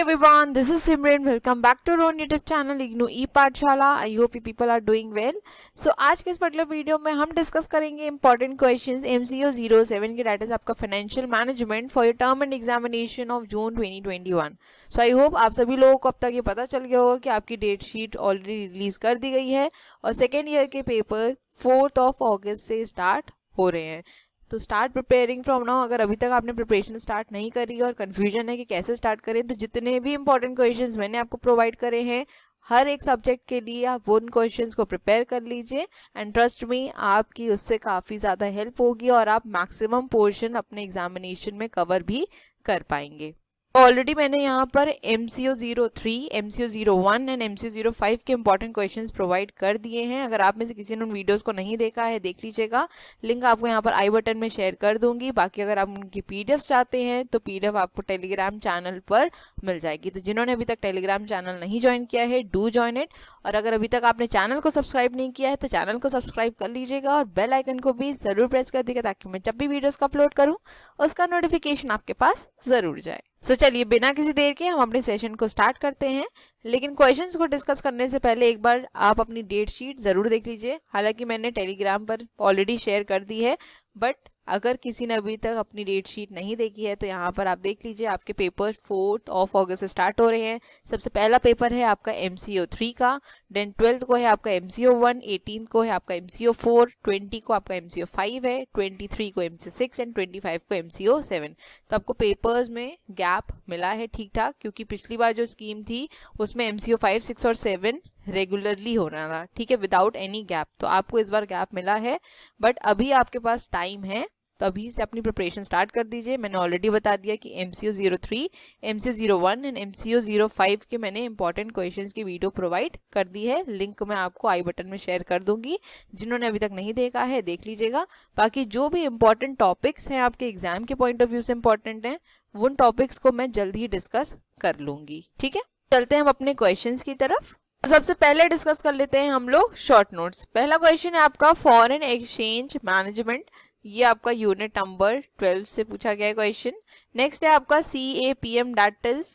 everyone, this is Simran. Welcome back to our own YouTube channel IGNOU E-पाठशाला. I hope you people are doing well. So आज के इस particular video में हम discuss करेंगे important questions MCO 07 के, date is आपका financial management for your term and examination of June 2021. So I hope आप सभी लोगों को अब तक ये पता चल गया होगा कि आपकी डेट शीट ऑलरेडी रिलीज कर दी गई है और सेकेंड ईयर के पेपर 4 अगस्त से स्टार्ट हो रहे हैं. तो स्टार्ट प्रिपेयरिंग फ्रॉम नाउ. अगर अभी तक आपने प्रिपरेशन स्टार्ट नहीं करी और कन्फ्यूजन है कि कैसे स्टार्ट करें, तो जितने भी इंपॉर्टेंट क्वेश्चंस मैंने आपको प्रोवाइड करे हैं हर एक सब्जेक्ट के लिए आप उन क्वेश्चंस को प्रिपेयर कर लीजिए एंड ट्रस्ट मी, आपकी उससे काफ़ी ज़्यादा हेल्प होगी और आप मैक्सिमम पोर्शन अपने एग्जामिनेशन में कवर भी कर पाएंगे. ऑलरेडी मैंने यहाँ पर MCO 03, MCO 01 एंड MCO 05 के इंपॉर्टेंट क्वेश्चंस प्रोवाइड कर दिए हैं. अगर आप में से किसी ने उन वीडियोस को नहीं देखा है देख लीजिएगा, लिंक आपको यहाँ पर आई बटन में शेयर कर दूंगी. बाकी अगर आप उनकी PDF चाहते हैं तो PDF आपको टेलीग्राम चैनल पर मिल जाएगी. तो जिन्होंने अभी तक टेलीग्राम चैनल नहीं ज्वाइन किया है, डू ज्वाइन इट. और अगर अभी तक आपने चैनल को सब्सक्राइब नहीं किया है तो चैनल को सब्सक्राइब कर लीजिएगा और बेल आइकन को भी ज़रूर प्रेस कर दीजिएगा ताकि मैं जब भी वीडियोज़ को अपलोड करूँ उसका नोटिफिकेशन आपके पास ज़रूर जाए. सो चलिए बिना किसी देर के हम अपने सेशन को स्टार्ट करते हैं. लेकिन क्वेश्चंस को डिस्कस करने से पहले एक बार आप अपनी डेट शीट ज़रूर देख लीजिए. हालांकि मैंने टेलीग्राम पर ऑलरेडी शेयर कर दी है, बट अगर किसी ने अभी तक अपनी डेट शीट नहीं देखी है तो यहाँ पर आप देख लीजिए. आपके पेपर 4 अगस्त से स्टार्ट हो रहे हैं. सबसे पहला पेपर है आपका MCO 3 का, देन 12th को है आपका MCO 1, 18th को है आपका MCO 4, 20 को आपका MCO 5 है, 23 को MCO 6 एंड 25 को MCO 7. तो आपको पेपर्स में गैप मिला है ठीक ठाक, क्योंकि पिछली बार जो स्कीम थी उसमें MCO 5, 6 और 7 रेगुलरली हो रहा था, ठीक है, विदाउट एनी गैप. तो आपको इस बार गैप मिला है, बट अभी आपके पास टाइम है तो अभी से अपनी प्रिपरेशन स्टार्ट कर दीजिए. मैंने ऑलरेडी बता दिया कि MCO 03, MCO 01 एंड MCO 05 के मैंने इंपॉर्टेंट क्वेश्चंस की वीडियो प्रोवाइड कर दी है. लिंक मैं आपको आई बटन में शेयर कर दूंगी. जिन्होंने अभी तक नहीं देखा है देख लीजिएगा. बाकी जो भी इंपॉर्टेंट टॉपिक्स हैं आपके एग्जाम के पॉइंट ऑफ व्यू से इंपॉर्टेंट हैं, उन टॉपिक्स को मैं जल्द ही डिस्कस कर लूंगी. ठीक है, चलते हैं हम अपने क्वेश्चन की तरफ. सबसे पहले डिस्कस कर लेते हैं हम लोग शॉर्ट नोट्स. पहला क्वेश्चन है आपका फॉरेन एक्सचेंज मैनेजमेंट. ये आपका यूनिट नंबर 12 से पूछा गया है क्वेश्चन. नेक्स्ट है आपका CAPM, that is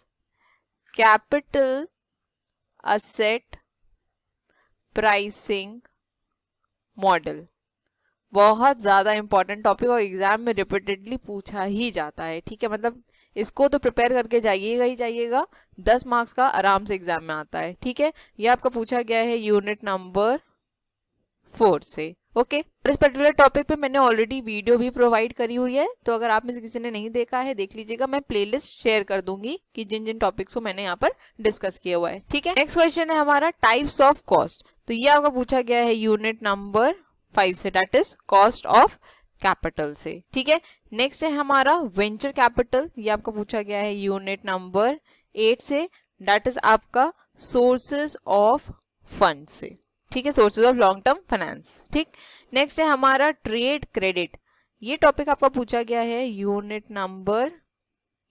capital asset pricing model. बहुत ज़्यादा इंपॉर्टेंट टॉपिक और एग्जाम में रिपीटेडली पूछा ही जाता है. ठीक है, मतलब इसको तो प्रिपेयर करके जाइएगा ही जाइएगा. 10 मार्क्स का आराम से एग्जाम में आता है. ठीक है, ये आपका पूछा गया है यूनिट नंबर 4 से. ओके, इस पर्टिकुलर टॉपिक पे मैंने ऑलरेडी वीडियो भी प्रोवाइड करी हुई है, तो अगर आप में से किसी ने नहीं देखा है देख लीजिएगा. मैं प्लेलिस्ट शेयर कर दूंगी कि जिन जिन टॉपिक्स को मैंने यहाँ पर डिस्कस किया हुआ है. ठीक है, नेक्स्ट क्वेश्चन है हमारा टाइप्स ऑफ कॉस्ट. तो ये आपका पूछा गया है यूनिट नंबर 5 से, that is cost of capital से. ठीक है, नेक्स्ट है हमारा वेंचर कैपिटल. ये आपका पूछा गया है यूनिट नंबर 8 से, दैट इज आपका सोर्सेज ऑफ फंड से. ठीक है, sources of long term finance. ठीक, नेक्स्ट है हमारा ट्रेड क्रेडिट. ये टॉपिक आपका पूछा गया है यूनिट नंबर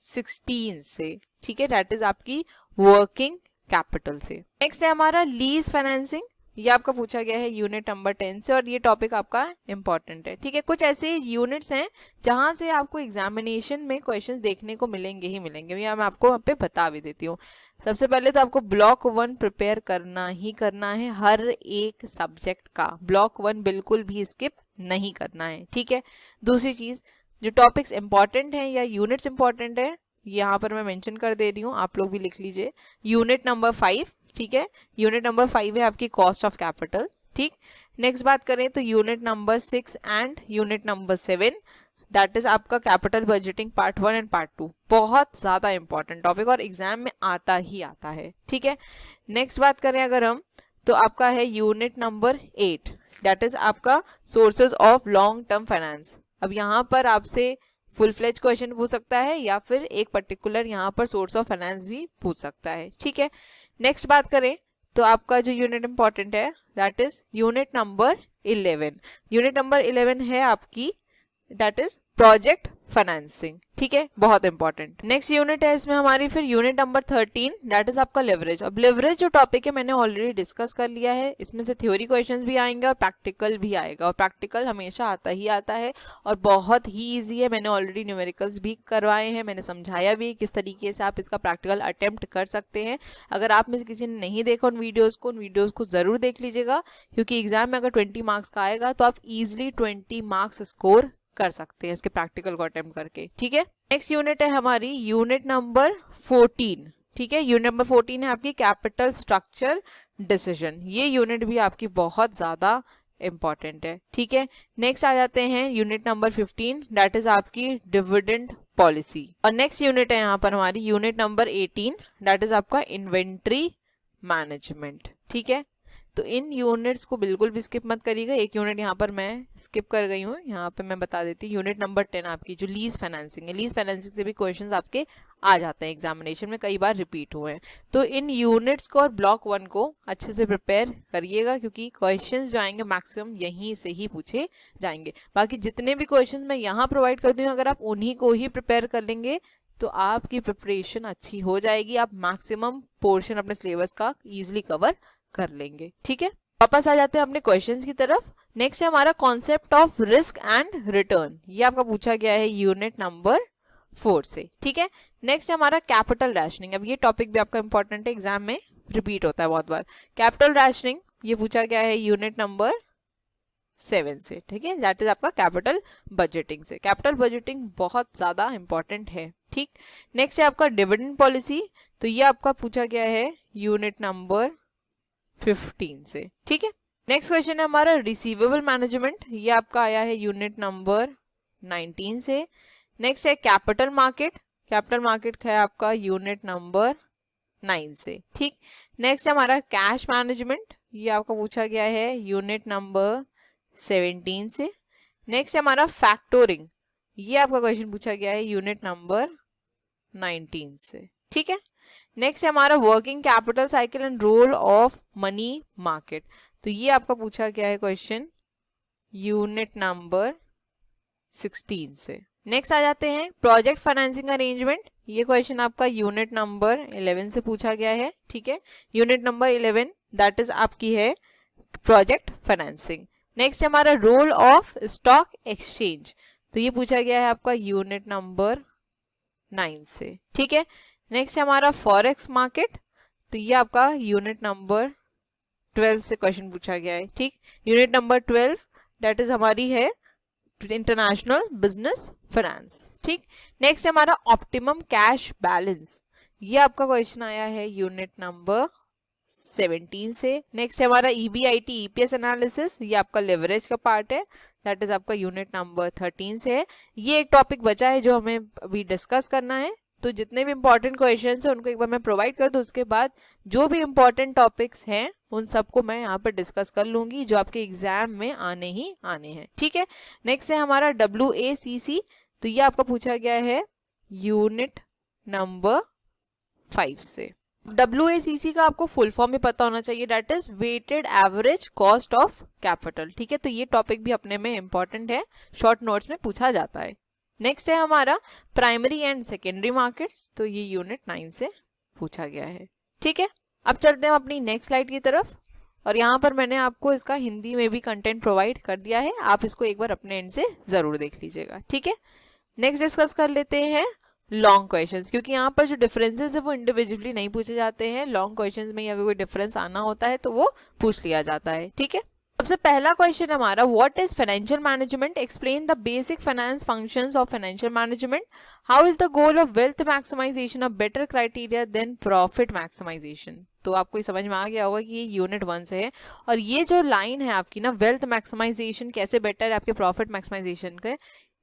16 से. ठीक है, दैट इज आपकी वर्किंग कैपिटल से. नेक्स्ट है हमारा लीज फाइनेंसिंग. ये आपका पूछा गया है यूनिट नंबर 10 से और ये टॉपिक आपका इंपॉर्टेंट है. ठीक है, कुछ ऐसे यूनिट्स हैं जहां से आपको एग्जामिनेशन में क्वेश्चंस देखने को मिलेंगे ही मिलेंगे. या मैं आपको वहाँ पे बता भी देती हूँ. सबसे पहले तो आपको ब्लॉक 1 प्रिपेयर करना ही करना है. हर एक सब्जेक्ट का ब्लॉक 1 बिल्कुल भी स्किप नहीं करना है. ठीक है, दूसरी चीज, जो टॉपिक्स इंपॉर्टेंट हैं या यूनिट्स इंपॉर्टेंट है यहाँ पर मैं मेंशन कर दे रही हूँ, आप लोग भी लिख लीजिए. यूनिट नंबर 5, ठीक है, यूनिट नंबर 5 है आपकी कॉस्ट ऑफ कैपिटल. ठीक, नेक्स्ट बात करें तो unit number 6 and unit number 7, that is आपका capital budgeting part 1 and part 2. बहुत ज़्यादा इंपॉर्टेंट टॉपिक और एग्जाम में आता ही आता है. ठीक है, नेक्स्ट बात करें अगर हम तो आपका है यूनिट नंबर 8, दैट इज आपका sources of long term finance. अब यहाँ पर आपसे फुल फ्लेज क्वेश्चन पूछ सकता है या फिर एक पर्टिकुलर यहाँ पर सोर्स ऑफ फाइनेंस भी पूछ सकता है. ठीक है, नेक्स्ट बात करें तो आपका जो यूनिट इंपॉर्टेंट है that is unit number 11. Unit number 11 है आपकी दैट इज प्रोजेक्ट फाइनेंसिंग, ठीक है, बहुत इंपॉर्टेंट। नेक्स्ट यूनिट है इसमें हमारी फिर यूनिट नंबर 13, दैट इज आपका लेवरेज। अब लेवरेज जो टॉपिक है मैंने ऑलरेडी डिस्कस कर लिया है, इसमें से थ्योरी क्वेश्चंस भी आएंगे और प्रैक्टिकल भी आएगा, और प्रैक्टिकल हमेशा आता है और बहुत ही ईजी है। मैंने ऑलरेडी न्यूमेरिकल्स भी करवाए हैं, मैंने समझाया भी किस तरीके से आप इसका प्रैक्टिकल अटेम्प्ट कर सकते हैं। अगर आप में से किसी ने नहीं देखा उन वीडियोज़ को ज़रूर देख लीजिएगा, क्योंकि एग्जाम में अगर 20 मार्क्स का आएगा तो आप ईजिली 20 मार्क्स स्कोर कर सकते हैं इसके प्रैक्टिकल को अटेम्प्ट करके, ठीक है। नेक्स्ट यूनिट है हमारी यूनिट नंबर 14, ठीक है। यूनिट नंबर 14 है आपकी कैपिटल स्ट्रक्चर डिसीजन। ये यूनिट भी आपकी बहुत ज्यादा इंपॉर्टेंट है, ठीक है। नेक्स्ट आ जाते हैं यूनिट नंबर 15, दैट इज आपकी डिविडेंड पॉलिसी। और नेक्स्ट यूनिट है यहाँ पर हमारी यूनिट नंबर 18, दैट इज आपका इन्वेंट्री मैनेजमेंट, ठीक है। तो इन यूनिट्स को बिल्कुल भी स्किप मत करिएगा। एक यूनिट यहाँ पर मैं स्किप कर गई हूँ, यहाँ पे मैं बता देती हूँ। यूनिट नंबर 10 आपकी जो लीज फाइनेंसिंग है, लीज फाइनेंसिंग से भी क्वेश्चंस आपके आ जाते हैं एग्जामिनेशन में, कई बार रिपीट हुए हैं। तो इन यूनिट्स को और ब्लॉक 1 को अच्छे से प्रिपेयर करिएगा, क्योंकि क्वेश्चंस जो आएंगे मैक्सिमम यहीं से ही पूछे जाएंगे। बाकी जितने भी क्वेश्चंस मैं यहाँ प्रोवाइड करती हूँ, अगर आप उन्हीं को ही प्रिपेयर कर लेंगे तो आपकी प्रिपरेशन अच्छी हो जाएगी, आप मैक्सिमम पोर्शन अपने सिलेबस का ईजिली कवर कर लेंगे, ठीक है। वापस आ जाते हैं अपने क्वेश्चंस की तरफ। नेक्स्ट है हमारा concept of risk and return, ये आपका पूछा गया है यूनिट नंबर 4 से, ठीक है। नेक्स्ट है हमारा कैपिटल रैशनिंग। अब ये टॉपिक भी आपका इंपॉर्टेंट है, एग्जाम में रिपीट होता है बहुत बार। कैपिटल रैशनिंग ये पूछा गया है यूनिट नंबर 7 से, ठीक है। दैट इज आपका कैपिटल बजटिंग से। कैपिटल बजटिंग बहुत ज्यादा इंपॉर्टेंट है, ठीक। नेक्स्ट है आपका डिविडेंड पॉलिसी, तो ये आपका पूछा गया है यूनिट नंबर 15 से, ठीक है। नेक्स्ट क्वेश्चन है हमारा रिसीवेबल मैनेजमेंट, ये आपका आया है यूनिट नंबर 19 से। नेक्स्ट है कैपिटल मार्केट, कैपिटल मार्केट है आपका यूनिट नंबर 9 से, ठीक। नेक्स्ट है हमारा कैश मैनेजमेंट, ये आपका पूछा गया है यूनिट नंबर 17 से। नेक्स्ट है हमारा फैक्टोरिंग, ये आपका क्वेश्चन पूछा गया है यूनिट नंबर 19 से, ठीक है। नेक्स्ट है हमारा working capital cycle and role of money market, तो ये आपका पूछा गया है क्वेश्चन यूनिट नंबर 16 से। नेक्स्ट आ जाते हैं प्रोजेक्ट फाइनेंसिंग अरेंजमेंट, ये क्वेश्चन आपका यूनिट नंबर 11 से पूछा गया है, ठीक है। यूनिट नंबर 11 दैट इज आपकी है प्रोजेक्ट फाइनेंसिंग। नेक्स्ट है हमारा रोल ऑफ स्टॉक एक्सचेंज, तो ये पूछा गया है आपका यूनिट नंबर 9 से, ठीक है। नेक्स्ट है हमारा फॉरेक्स मार्केट, तो ये आपका यूनिट नंबर 12 से क्वेश्चन पूछा गया है, ठीक। यूनिट नंबर 12 दैट इज हमारी है इंटरनेशनल बिजनेस फाइनेंस, ठीक। नेक्स्ट है हमारा ऑप्टिमम कैश बैलेंस, ये आपका क्वेश्चन आया है यूनिट नंबर 17 से। नेक्स्ट है हमारा EBIT EPS एनालिसिस, ये आपका लेवरेज का पार्ट है, दैट इज आपका यूनिट नंबर 13 से है। ये एक टॉपिक बचा है जो हमें अभी डिस्कस करना है, तो जितने भी इंपॉर्टेंट क्वेश्चंस हैं उनको एक बार मैं प्रोवाइड कर दूं, उसके बाद जो भी इंपॉर्टेंट टॉपिक्स हैं उन सबको मैं यहाँ पर डिस्कस कर लूंगी, जो आपके एग्जाम में आने ही आने हैं, ठीक है। नेक्स्ट है हमारा WACC, तो ये आपका पूछा गया है यूनिट नंबर 5 से। WACC का आपको फुल फॉर्म भी पता होना चाहिए, that is weighted average cost of capital, ठीक है। तो ये टॉपिक भी अपने में इंपॉर्टेंट है, शॉर्ट नोट्स में पूछा जाता है। नेक्स्ट है हमारा प्राइमरी एंड सेकेंडरी मार्केट्स, तो ये यूनिट 9 से पूछा गया है, ठीक है। अब चलते हैं अपनी नेक्स्ट स्लाइड की तरफ, और यहाँ पर मैंने आपको इसका हिंदी में भी कंटेंट प्रोवाइड कर दिया है, आप इसको एक बार अपने एंड से जरूर देख लीजिएगा, ठीक है। नेक्स्ट डिस्कस कर लेते हैं लॉन्ग क्वेश्चंस, क्योंकि यहाँ पर जो डिफरेंसेस है वो इंडिविजुअली नहीं पूछे जाते हैं, लॉन्ग क्वेश्चंस में अगर कोई डिफरेंस आना होता है तो वो पूछ लिया जाता है, ठीक है। सबसे पहला क्वेश्चन हमारा, what is financial management, explain the basic finance functions of financial management, how is the goal of wealth maximisation a better criteria than profit maximisation. तो आपको ये समझ में आ गया होगा कि ये यूनिट 1 से है, और ये जो लाइन है आपकी ना, वेल्थ मैक्सिमाइजेशन कैसे बेटर है आपके प्रॉफिट मैक्सिमाइजेशन के,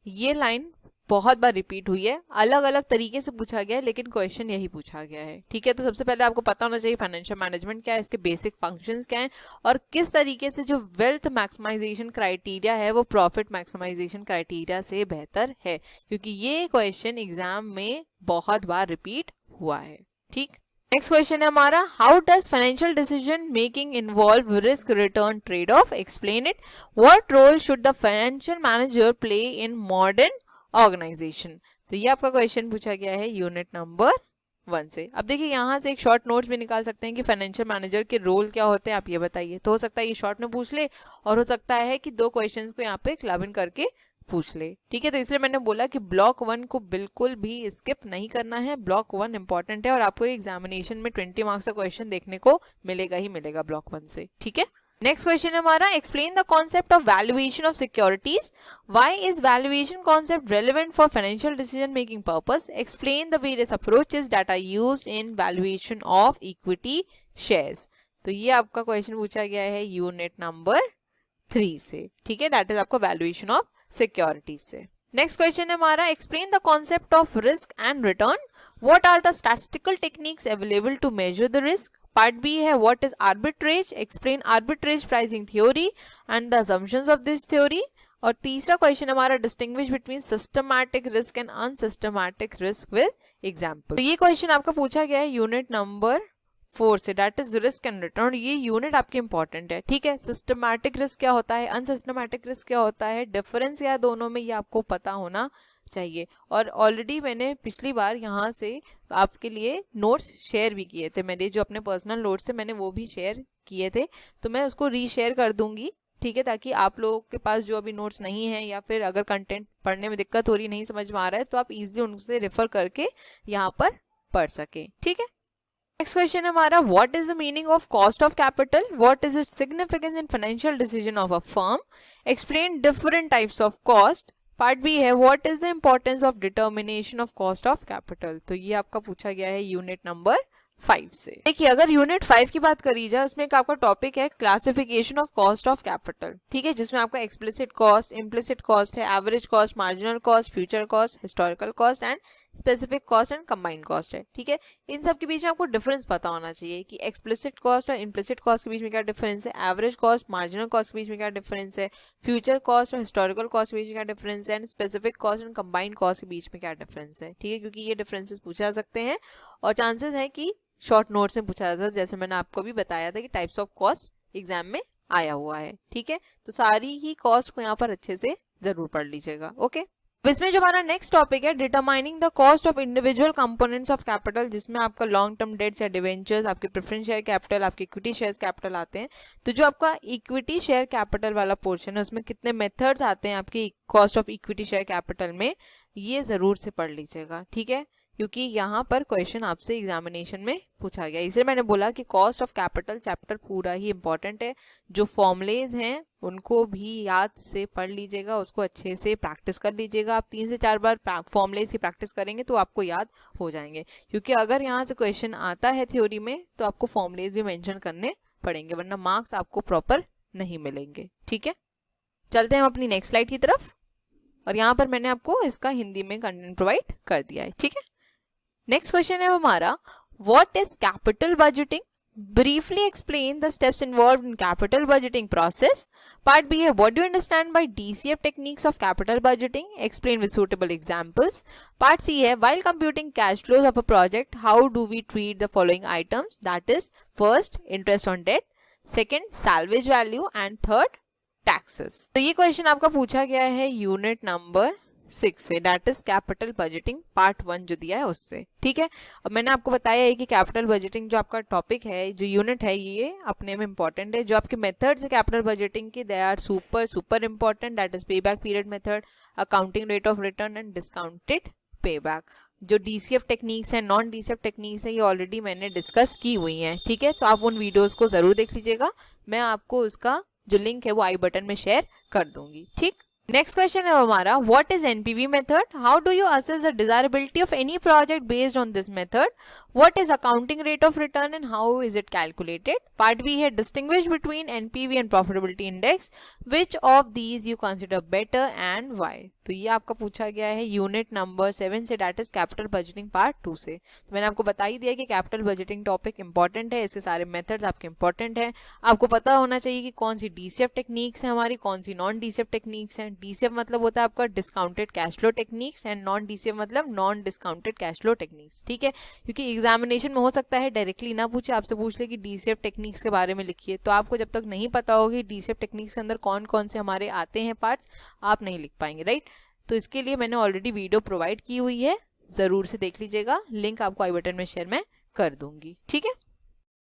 ये लाइन बहुत बार रिपीट हुई है, अलग अलग तरीके से पूछा गया है, लेकिन क्वेश्चन यही पूछा गया है, ठीक है। तो सबसे पहले आपको पता होना चाहिए फाइनेंशियल मैनेजमेंट क्या है, इसके बेसिक फंक्शंस क्या हैं, और किस तरीके से जो वेल्थ मैक्सिमाइजेशन क्राइटेरिया है वो प्रॉफिट मैक्सिमाइजेशन क्राइटेरिया से बेहतर है, क्योंकि ये क्वेश्चन एग्जाम में बहुत बार रिपीट हुआ है, ठीक। नेक्स्ट क्वेश्चन है हमारा, how does financial decision making involve risk return trade off, explain it, what role should the financial manager play in modern organisation. तो ये आपका क्वेश्चन पूछा गया है यूनिट नंबर 1 से। अब देखिए यहाँ से एक शॉर्ट नोट्स भी निकाल सकते हैं कि फाइनेंशियल मैनेजर के रोल क्या होते हैं, आप ये बताइए। तो हो सकता है ये शॉर्ट में पूछ ले और हो सकता है कि 2 क्वेश्चंस को यहाँ पे क्लब इन करके पूछ ले, ठीक है। तो इसलिए मैंने बोला कि ब्लॉक 1 को बिल्कुल भी स्किप नहीं करना है। ब्लॉक 1 इंपॉर्टेंट है और आपको एग्जामिनेशन में 20 मार्क्स का क्वेश्चन देखने को मिलेगा ही मिलेगा ब्लॉक 1 से, ठीक है। नेक्स्ट क्वेश्चन है हमारा, explain the concept of valuation of securities. Why is valuation concept relevant for financial decision making purpose. Explain the various approaches that are used in valuation of equity shares. तो ये आपका question पूछा गया है unit number 3 से, ठीक है। That is आपका वैल्यूएशन ऑफ सिक्योरिटीज से। नेक्स्ट क्वेश्चन है हमारा, explain the concept of risk and return. What are the statistical techniques available to measure the risk. Part B है, what is arbitrage. Explain arbitrage pricing theory and the assumptions of this theory. और तीसरा question हमारा, distinguish between systematic risk and unsystematic risk with example. तो ये question आपका पूछा गया है यूनिट नंबर 4 से, that is risk and return. ये यूनिट आपकी इंपॉर्टेंट है, ठीक है। सिस्टमैटिक रिस्क क्या होता है, अनसिस्टमैटिक रिस्क क्या होता है, डिफरेंस क्या है दोनों में, ये आपको पता होना चाहिए। और ऑलरेडी मैंने पिछली बार यहाँ से आपके लिए नोट्स शेयर भी किए थे, मेरे जो अपने पर्सनल नोट्स थे मैंने वो भी शेयर किए थे, तो मैं उसको रीशेयर कर दूंगी, ठीक है, ताकि आप लोगों के पास जो अभी नोट्स नहीं है या फिर अगर कंटेंट पढ़ने में दिक्कत हो रही, नहीं समझ में आ रहा है, तो आप इजिली उनसे रेफर करके यहाँ पर पढ़ सके, ठीक है। नेक्स्ट क्वेश्चन है हमारा, what is the meaning of cost of capital. What is its significance in financial decision of a firm. Explain different types of cost. Part B है, what is the importance of determination of cost of capital. तो ये आपका पूछा गया है unit number 5 से। देखिए अगर यूनिट 5 की बात करी जाए, उसमें एक आपका टॉपिक है classification of cost of capital, ठीक है, जिसमें आपका एक्सप्लिसिट कॉस्ट, इम्प्लिसिट कॉस्ट है, average cost, marginal cost, future cost, historical cost and specific cost and combined cost है, ठीक है। इन सब के बीच में आपको डिफरेंस पता होना चाहिए कि एक्सप्लिसिट कॉस्ट और इम्प्लिसिट कॉस्ट के बीच में क्या डिफरेंस है, एवरेज कॉस्ट, मार्जिनल कॉस्ट के बीच में क्या डिफरेंस है, फ्यूचर कॉस्ट और हिस्टोरिकल कॉस्ट के बीच में क्या डिफरेंस है, and specific cost and combined cost के बीच में क्या डिफरेंस है, ठीक है, क्योंकि ये डिफरेंसेस पूछा जा सकते हैं और चांसेस है कि शॉर्ट नोट्स में पूछा जाता है, जैसे मैंने आपको भी बताया था कि टाइप्स ऑफ कॉस्ट एग्जाम में आया हुआ है, ठीक है। तो सारी ही कॉस्ट को यहाँ पर अच्छे से जरूर पढ़ लीजिएगा, ओके। इसमें जो हमारा नेक्स्ट टॉपिक है, determining the cost of individual components of capital, जिसमें आपका लॉन्ग टर्म डेट्स या डिवेंचर्स, आपके प्रेफरेंस शेयर कैपिटल, आपके इक्विटी शेयर कैपिटल आते हैं। तो जो आपका इक्विटी शेयर कैपिटल वाला पोर्शन है, उसमें कितने मेथड्स आते हैं आपकी cost of equity share capital में, ये जरूर से पढ़ लीजिएगा, ठीक है, क्योंकि यहाँ पर क्वेश्चन आपसे एग्जामिनेशन में पूछा गया। इसलिए मैंने बोला कि कॉस्ट ऑफ कैपिटल चैप्टर पूरा ही इंपॉर्टेंट है। जो फॉर्मुलेज हैं उनको भी याद से पढ़ लीजिएगा, उसको अच्छे से प्रैक्टिस कर लीजिएगा। आप 3 से 4 बार फॉर्मुलेज की प्रैक्टिस करेंगे तो आपको याद हो जाएंगे, क्योंकि अगर यहाँ से क्वेश्चन आता है थ्योरी में तो आपको फॉर्मुलेज भी मेंशन करने पड़ेंगे, वरना मार्क्स आपको प्रॉपर नहीं मिलेंगे, ठीक है। चलते हैं हम अपनी नेक्स्ट स्लाइड की तरफ, और यहाँ पर मैंने आपको इसका हिंदी में कंटेंट प्रोवाइड कर दिया है, ठीक है। नेक्स्ट क्वेश्चन है हमारा, what is capital budgeting. Briefly explain the steps involved in capital budgeting process. Part B है, what do you understand by DCF techniques of capital budgeting, explain with suitable examples. Part C है, while computing cash flows of a project how do we treat the following items, that is first interest on debt, second salvage value and third taxes. तो ये question आपका पूछा गया है unit number 6 से, that is capital budgeting part 1 जो दिया है उससे, ठीक है। अब मैंने आपको बताया है कि कैपिटल बजटिंग जो आपका टॉपिक है, जो यूनिट है, ये अपने में इंपॉर्टेंट है। जो आपके मेथड्स है कैपिटल बजटिंग के, they are super important, that is pay back period method, accounting rate of return and discounted pay back. जो डीसीएफ टेक्निक्स है, नॉन डीसीएफ टेक्निक्स है, ये ऑलरेडी मैंने डिस्कस की हुई हैं, ठीक है। तो आप उन वीडियोज को जरूर देख लीजिएगा, मैं आपको उसका जो लिंक है वो आई बटन में शेयर कर दूंगी, ठीक। नेक्स्ट क्वेश्चन है हमारा, what is NPV method, how do you assess the desirability of any project based on this method, what is accounting rate of return and how is it calculated. Part B है, distinguish between NPV and profitability index, which of these you consider better and why. तो ये आपका पूछा गया है unit number 7 से, that is capital budgeting part 2 से। तो मैंने आपको बता ही दिया कि कैपिटल बजटिंग टॉपिक इंपॉर्टेंट है, इससे सारे मेथड्स आपके इंपॉर्टेंट है। आपको पता होना चाहिए कि कौन सी डीसीएफ टेक्निक्स है हमारी, कौन सी नॉन डीसीएफ टेक्निक्स हैं। डीसीएफ मतलब होता है आपका discounted cash flow techniques, and non DCF मतलब non discounted cash flow techniques, ठीक है। क्योंकि एग्जामिनेशन में हो सकता है डायरेक्टली ना पूछे, आपसे पूछ ले कि डीसीएफ टेक्निक्स के बारे में लिखिए, तो आपको जब तक नहीं पता होगी डीसीएफ टेक्निक्स के अंदर कौन कौन से हमारे आते हैं पार्ट्स, आप नहीं लिख पाएंगे, राइट। तो इसके लिए मैंने ऑलरेडी वीडियो प्रोवाइड की हुई है, जरूर से देख लीजिएगा, लिंक आपको आई बटन में शेयर में कर दूंगी, ठीक है।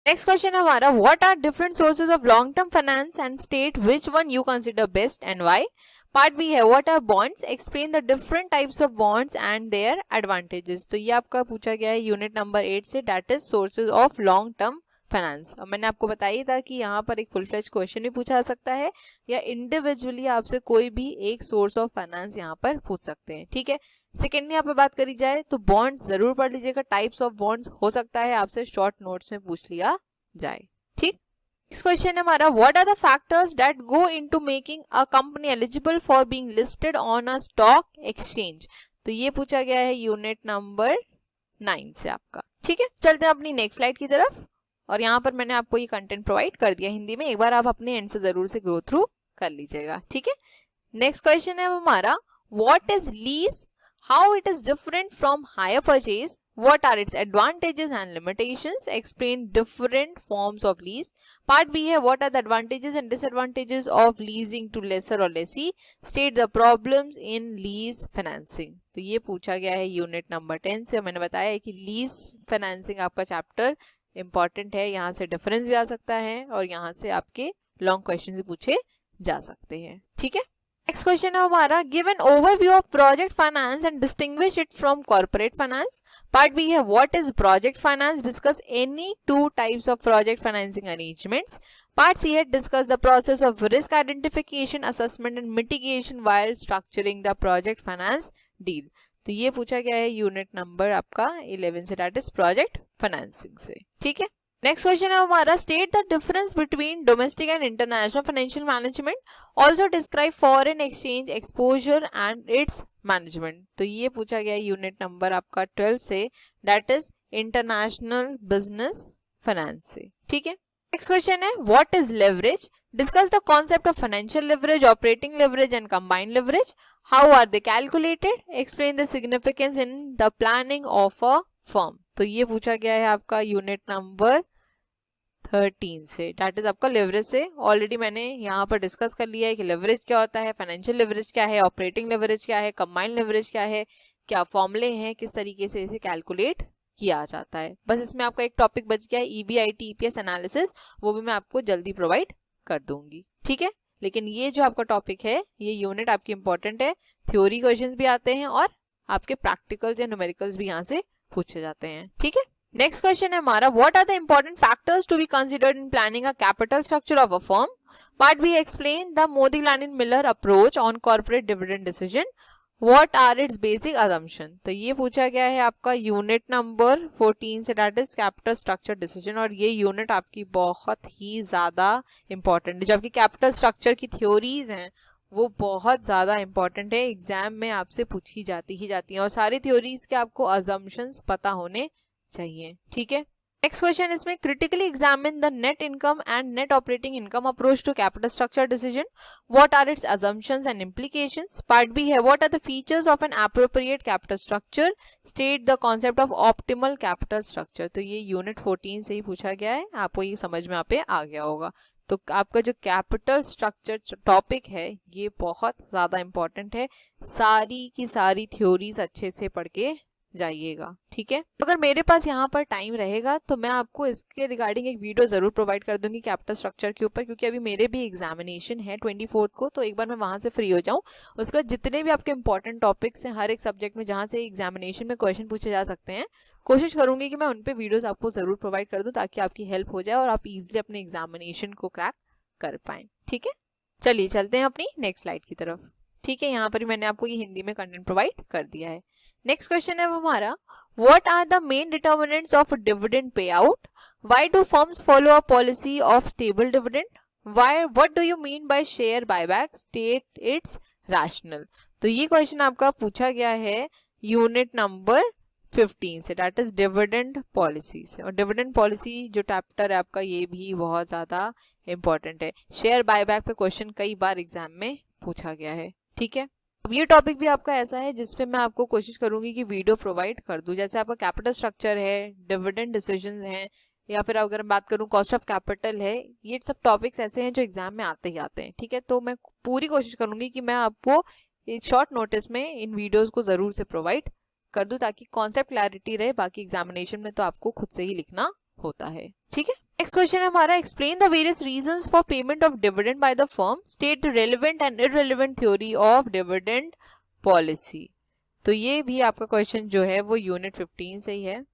नेक्स्ट क्वेश्चन है हमारा, what are different sources of long term finance and state which one you consider best and why. Part B है, what are bonds, explain the different types of bonds and their advantages. तो ये आपका पूछा गया है unit number 8 से, that is sources of long term finance. और मैंने आपको बताया था कि यहाँ पर एक फुल फ्लेज क्वेश्चन भी पूछा जा सकता है या इंडिविजुअली आपसे कोई भी एक सोर्स ऑफ फाइनेंस यहाँ पर पूछ सकते हैं, ठीक है। सेकेंडली यहाँ पे बात करी जाए तो बॉन्ड्स जरूर पढ़ लीजिएगा, टाइप्स ऑफ बॉन्ड्स हो सकता है आपसे शॉर्ट नोट्स में पूछ लिया जाए, ठीक। नेक्स्ट क्वेश्चन है हमारा, what are the factors that go into making a company eligible for being listed on a stock exchange. तो ये पूछा गया है यूनिट नंबर 9 से आपका, ठीक है। चलते हैं अपनी नेक्स्ट स्लाइड की तरफ, और यहाँ पर मैंने आपको ये कंटेंट प्रोवाइड कर दिया हिंदी में, एक बार आप अपने एंड से जरूर से गो थ्रू कर लीजिएगा, ठीक है। नेक्स्ट क्वेश्चन है हमारा, what is lease, how it is different from hire purchase, what are its advantages and limitations, explain different forms of lease. Part B है, what are the advantages and disadvantages of leasing to lessor or lessee, state the problems in lease financing. तो ये पूछा गया है unit number 10 से। मैंने बताया है कि लीज फाइनेंसिंग आपका चैप्टर इंपॉर्टेंट है, यहाँ से डिफरेंस भी आ सकता है और यहाँ से आपके लॉन्ग क्वेश्चन भी पूछे जा सकते हैं, ठीक है। नेक्स्ट क्वेश्चन है हमारा, give an overview of project finance and distinguish it from corporate finance. Part B है, what is project finance, discuss any two types of project financing arrangements. Part C है, discuss the process of risk identification, assessment and mitigation while structuring the project finance deal. तो ये पूछा गया है unit number आपका 11 से, that is project financing से, ठीक है। नेक्स्ट क्वेश्चन है हमारा, state the difference between domestic and international financial management, also describe foreign exchange exposure and its management. तो ये पूछा गया यूनिट नंबर आपका 12 से, that is international business finance से, ठीक है। नेक्स्ट क्वेश्चन है, what is leverage, discuss the concept of financial leverage, operating leverage and combined leverage, how are they calculated, explain the significance in the planning of a firm. तो ये पूछा गया है आपका यूनिट नंबर 13 से, that is आपका leverage से। Already मैंने यहाँ पर डिस्कस कर लिया है कि लेवरेज क्या होता है, फाइनेंशियल लेवरेज क्या है, ऑपरेटिंग लेवरेज क्या है, कंबाइंड लेवरेज क्या है, क्या फॉर्मूले हैं, किस तरीके से इसे कैलकुलेट किया जाता है। बस इसमें आपका एक टॉपिक बच गया है, EBIT EPS एनालिसिस, वो भी मैं आपको जल्दी प्रोवाइड कर दूंगी, ठीक है। लेकिन ये जो आपका टॉपिक है, ये यूनिट आपकी इंपॉर्टेंट है, थ्योरी क्वेश्चंस भी आते हैं और आपके प्रैक्टिकल्स या न्यूमेरिकल्स भी यहाँ से पूछे जाते हैं, ठीक है। नेक्स्ट क्वेश्चन है हमारा, what are the important factors to be considered in planning a capital structure of a firm. Part B, explain the Modigliani Miller approach on corporate dividend decision, what are its basic assumption. तो ये पूछा गया है आपका unit number 14 से, that is capital structure decision. और ये unit आपकी बहुत ही ज्यादा इंपॉर्टेंट है, जो आपकी कैपिटल स्ट्रक्चर की थ्योरीज हैं वो बहुत ज़्यादा इंपॉर्टेंट है, एग्जाम में आपसे पूछी जाती ही जाती हैं, और सारी थ्योरीज के आपको अजम्पशंस पता होने चाहिए, ठीक है। नेक्स्ट क्वेश्चन, इसमें critically examine the net income and net operating income approach to capital structure decision, what are its assumptions and implications. Part B है, what are the features of an appropriate capital structure, state the concept of optimal capital structure. तो ये unit 14 से ही पूछा गया है, आपको ये समझ में आप आ गया होगा। तो आपका जो कैपिटल स्ट्रक्चर टॉपिक है ये बहुत ज़्यादा इंपॉर्टेंट है, सारी की सारी थ्योरीज अच्छे से पढ़ के जाइएगा, ठीक है। अगर मेरे पास यहाँ पर टाइम रहेगा तो मैं आपको इसके रिगार्डिंग एक वीडियो जरूर प्रोवाइड कर दूंगी कैपिटल स्ट्रक्चर के ऊपर, क्योंकि अभी मेरे भी एग्जामिनेशन है 24 को, तो एक बार मैं वहां से फ्री हो जाऊँ, उसके बाद जितने भी आपके इंपॉर्टेंट टॉपिक्स हैं हर एक सब्जेक्ट में जहाँ से एग्जामिनेशन में क्वेश्चन पूछे जा सकते हैं, कोशिश करूंगी कि मैं उन पे वीडियोस आपको जरूर प्रोवाइड कर दूं ताकि आपकी हेल्प हो जाए और आप इजिली अपने एग्जामिनेशन को क्रैक कर पाएं, ठीक है। चलिए चलते हैं अपनी नेक्स्ट स्लाइड की तरफ, ठीक है। यहाँ पर मैंने आपको ये हिंदी में कंटेंट प्रोवाइड कर दिया है। नेक्स्ट क्वेश्चन है वो हमारा, what are the main determinants of dividend pay out, why do firms follow a policy of stable dividend, why what do you mean by share buyback, state its rationale. तो ये question आपका पूछा गया है unit number 15 से, that is dividend policy से। और dividend policy जो चैप्टर है आपका ये भी बहुत ज्यादा इंपॉर्टेंट है, शेयर बायबैक पे क्वेश्चन कई बार एग्जाम में पूछा गया है, ठीक है। अब ये टॉपिक भी आपका ऐसा है जिसपे मैं आपको कोशिश करूंगी कि वीडियो प्रोवाइड कर दूं, जैसे आपका कैपिटल स्ट्रक्चर है, डिविडेंड डिसीजंस हैं, या फिर अगर मैं बात करूं कॉस्ट ऑफ कैपिटल है, ये सब टॉपिक्स ऐसे हैं जो एग्जाम में आते ही आते हैं, ठीक है। तो मैं पूरी कोशिश करूंगी कि मैं आपको ये शॉर्ट नोटिस में इन वीडियोस को ज़रूर से प्रोवाइड कर दूँ ताकि कॉन्सेप्ट क्लैरिटी रहे। बाकी एग्जामिनेशन में तो आपको खुद से ही लिखना होता है, ठीक है। नेक्स्ट क्वेश्चन है हमारा, explain the various reasons for payment of dividend by the firm, state relevant and irrelevant theory of dividend policy. तो ये भी आपका क्वेश्चन जो है वो यूनिट 15 से ही है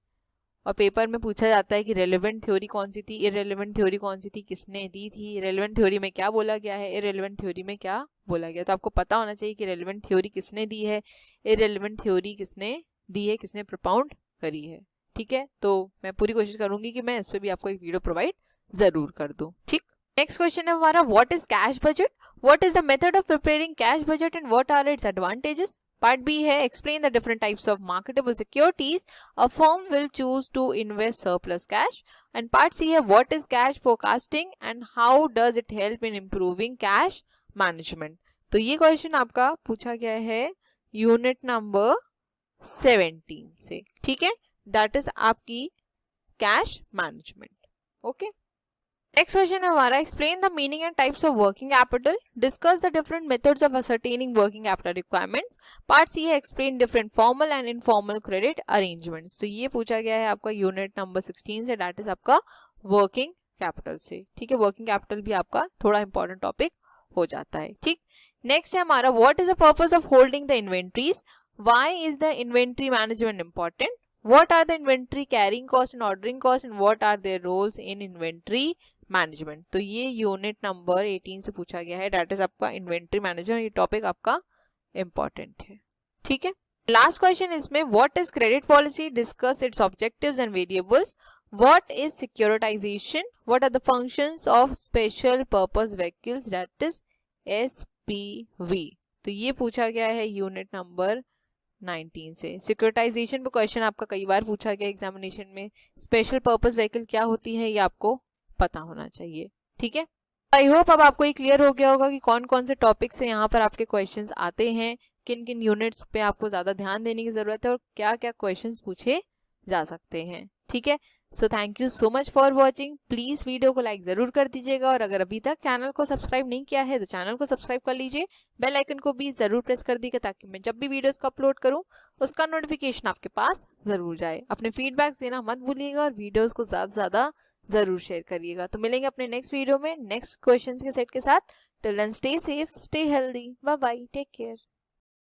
और पेपर में पूछा जाता है कि रेलेवेंट थ्योरी कौन सी थी, इररेलेवेंट थ्योरी कौन सी थी, किसने दी थी, रेलेवेंट थ्योरी में क्या बोला गया है, इररेलेवेंट थ्योरी में क्या बोला गया। तो आपको पता होना चाहिए कि रेलेवेंट थ्योरी किसने दी है, इररेलेवेंट थ्योरी किसने दी है, किसने प्रोपाउंड करी है, ठीक है। तो मैं पूरी कोशिश करूंगी कि मैं इस पर भी आपको एक वीडियो प्रोवाइड जरूर कर दूं, ठीक। नेक्स्ट क्वेश्चन है हमारा, what is cash budget, what is the method of preparing cash budget and what are its advantages. Part B है, explain the different types of marketable securities a firm will choose to invest surplus cash. And part C है, what is cash forecasting and how does it help in improving cash management. तो ये question आपका पूछा गया है unit number 17 से, ठीक है। दैट इज आपकी cash management, okay. Next question है हमारा, explain the meaning and types of working capital, discuss the different methods of ascertaining working capital requirements. Part C है, explain different formal and informal credit arrangements. तो ये पूछा गया है आपका unit number 16 से, दैट इज आपका वर्किंग कैपिटल से, ठीक है। वर्किंग कैपिटल भी आपका थोड़ा इंपॉर्टेंट टॉपिक हो जाता है, ठीक। नेक्स्ट है हमारा, what is the purpose of holding the inventories, why is the inventory management important, what are the inventory carrying cost and ordering cost and what are their roles in inventory management। तो ये unit number 18 से पूछा गया है, that is आपका inventory management. ये topic आपका important है, ठीक है। लास्ट क्वेश्चन इसमें, what is credit policy, discuss its objectives and variables, what is securitisation, what are the functions of special purpose vehicles, that is SPV। तो ये पूछा गया है यूनिट नंबर 19 से। सिक्योरिटाइजेशन पे क्वेश्चन आपका कई बार पूछा गया एग्जामिनेशन में। स्पेशल पर्पस व्हीकल क्या होती है ये आपको पता होना चाहिए, ठीक है। आई होप अब आपको ये क्लियर हो गया होगा कि कौन कौन से टॉपिक से यहाँ पर आपके क्वेश्चंस आते हैं, किन किन यूनिट्स पे आपको ज्यादा ध्यान देने की जरूरत है और क्या क्या क्वेश्चंस पूछे जा सकते हैं, ठीक है। So thank you so much for watching. Please video को लाइक जरूर कर दीजिएगा और अगर अभी तक चैनल को सब्सक्राइब नहीं किया है तो चैनल को सब्सक्राइब कर लीजिए, बेल आइकन को भी जरूर प्रेस कर दीजिएगा ताकि मैं जब भी वीडियोस को अपलोड करूं उसका नोटिफिकेशन आपके पास जरूर जाए। अपने फीडबैक देना मत भूलिएगा और वीडियोस को ज्यादा से ज्यादा जरूर शेयर करिएगा। तो मिलेंगे अपने नेक्स्ट वीडियो में नेक्स्ट क्वेश्चन के सेट के साथ। Till then stay safe, stay healthy, bye bye, take care.